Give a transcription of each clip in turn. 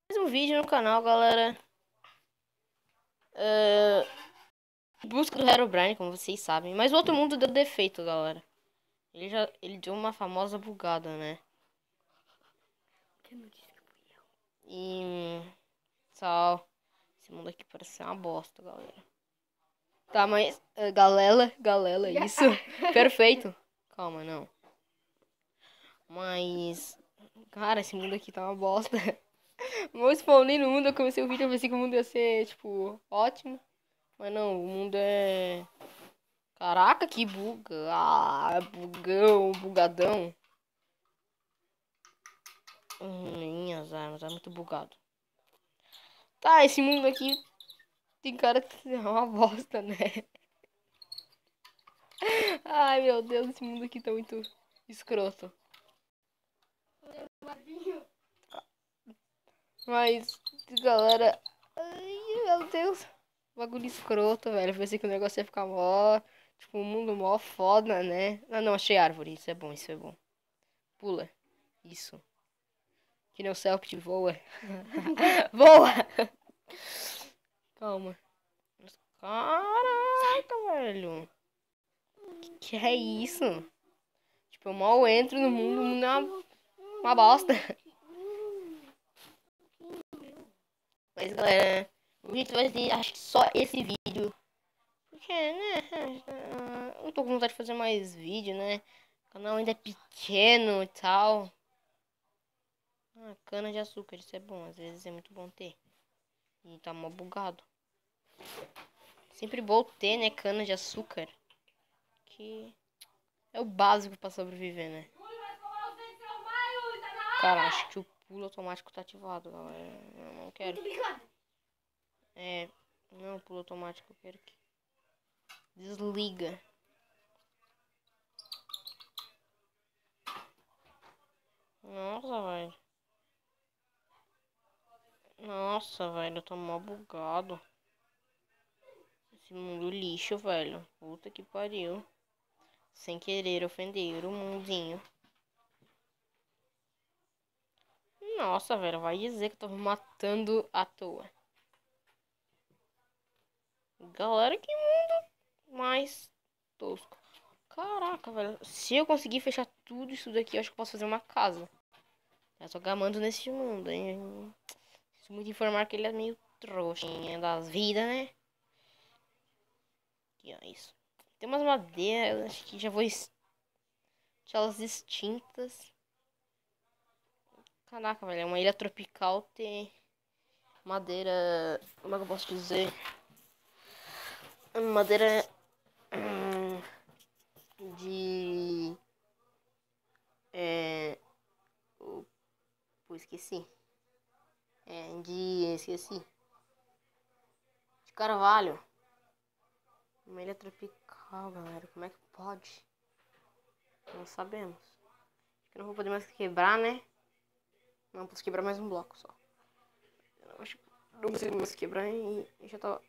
Mais um vídeo no canal, galera. Busca do Herobrine, como vocês sabem. Mas o outro mundo deu defeito, galera. Ele deu uma famosa bugada, né? E... Sal. Esse mundo aqui parece ser uma bosta, galera. Tá, mas... Galela, isso. Perfeito. Calma, não. Mas... Cara, esse mundo aqui tá uma bosta. Não spawnei no mundo, eu comecei o vídeo, eu pensei que o mundo ia ser, tipo, ótimo. Mas não, o mundo é... Caraca, que buga. Ah, bugadão. Minhas armas, é muito bugado. Tá, esse mundo aqui tem cara que é uma bosta, né? Ai, meu Deus, esse mundo aqui tá muito escroto. Mas, galera... Ai, meu Deus. Bagulho escroto, velho. Eu pensei que o negócio ia ficar mó... Tipo, um mundo mó foda, né? Ah, não, achei árvore. Isso é bom, isso é bom. Pula. Isso. Que nem o Celpit voa. Voa! Calma. Caraca, velho. Que é isso? Tipo, eu mal entro no mundo, o mundo é uma bosta. Mas, galera, o vídeo vai ser, acho que só esse vídeo. Porque, né, não tô com vontade de fazer mais vídeo, né? O canal ainda é pequeno e tal. Ah, cana de açúcar, isso é bom, às vezes é muito bom ter. E tá mó bugado. Sempre bom ter, né, cana de açúcar. Que é o básico pra sobreviver, né? Cara, acho que o pulo automático tá ativado, galera. Eu não quero. Não, pulo automático, eu quero que desliga. Nossa, velho. Nossa, velho, eu tô mó bugado. Esse mundo lixo, velho. Puta que pariu. Sem querer ofender o mundinho. Nossa, velho, vai dizer que eu tô me matando à toa. Galera, que mundo mais tosco. Caraca, velho. Se eu conseguir fechar tudo isso daqui, eu acho que eu posso fazer uma casa. Eu tô gamando nesse mundo, hein? Preciso muito informar que ele é meio trouxinha das vidas, né? Aqui, ó, isso. Tem umas madeiras, acho que já vou deixar elas extintas. Caraca, velho, é uma ilha tropical ter madeira... Como é que eu posso dizer? Madeira... de... Pô, esqueci. Esqueci. De carvalho. Uma ilha tropical, galera. Como é que pode? Não sabemos. Acho que não vou poder mais quebrar, né? Não, posso quebrar mais um bloco só. Eu acho que não consigo mais quebrar e já tava...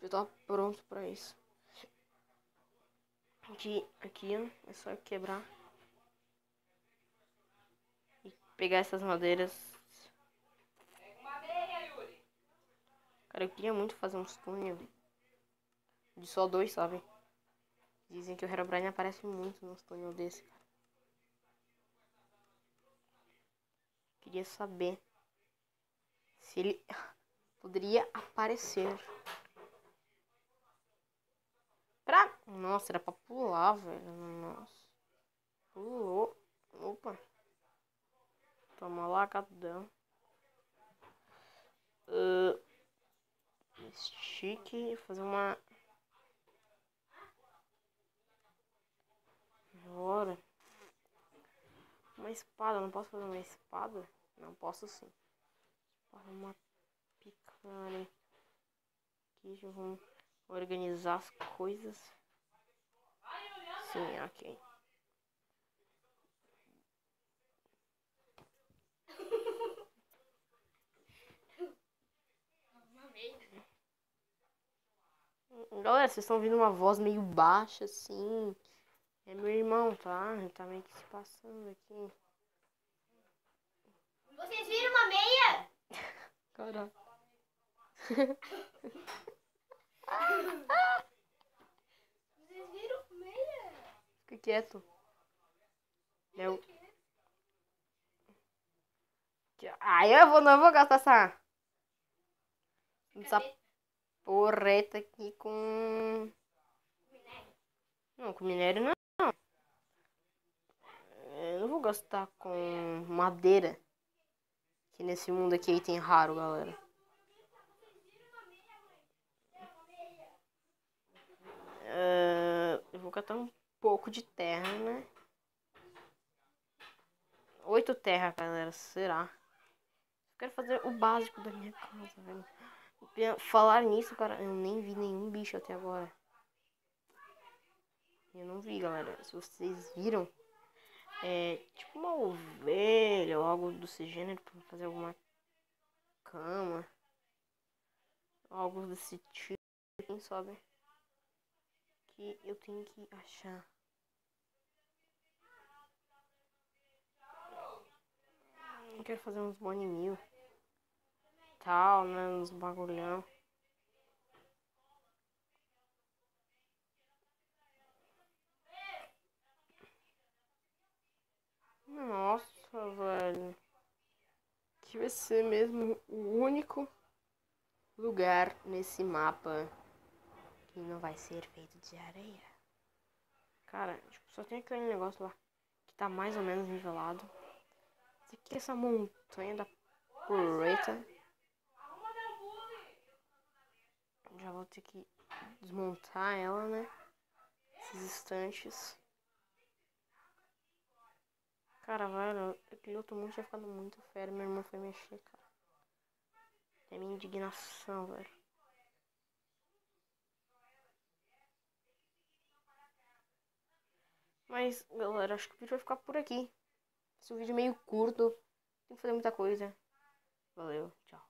Já tava pronto pra isso. Aqui, ó. É só quebrar. E pegar essas madeiras. Cara, eu queria muito fazer uns túnel de só dois, sabe? Dizem que o Herobrine aparece muito nos túnel desse, cara. Queria saber se ele poderia aparecer. Nossa, era pra pular, velho. Nossa. Pulou. Opa. Toma lá, cadão. Stick. Fazer uma... Bora. Uma espada. Não posso fazer uma espada? Não, posso sim. Uma picareta. Aqui já vamos organizar as coisas. Sim, ok. Galera, vocês estão ouvindo uma voz meio baixa, assim. É meu irmão, tá? Ele tá meio que se passando aqui. Vocês viram uma meia? Caralho. Vocês viram meia? Fica quieto. Eu... Aí não vou gastar essa porreta aqui com... Não, com minério não. Eu não vou gastar com madeira. Que nesse mundo aqui é item raro, galera. Eu vou catar um pouco de terra, né? 8 terra, galera. Será? Eu quero fazer o básico da minha casa, velho. Falar nisso, cara, eu nem vi nenhum bicho até agora. Eu não vi, galera. Se vocês viram, tipo uma ovelha ou algo desse gênero pra fazer alguma cama. Algo desse tipo, quem sabe? Que eu tenho que achar. Eu quero fazer uns bone mil. Tal, né? Uns bagulhão. Nossa, velho. Que vai ser mesmo o único lugar nesse mapa que não vai ser feito de areia. Cara, tipo, só tem aquele negócio lá que tá mais ou menos nivelado. Isso aqui é essa montanha da porreta. Já vou ter que desmontar ela, né? Esses estantes. Cara, velho, aquele outro mundo tinha ficado muito fera. Meu irmão foi mexer, cara. É minha indignação, velho. Mas, galera, acho que o vídeo vai ficar por aqui. Esse vídeo é meio curto. Tem que fazer muita coisa. Valeu, tchau.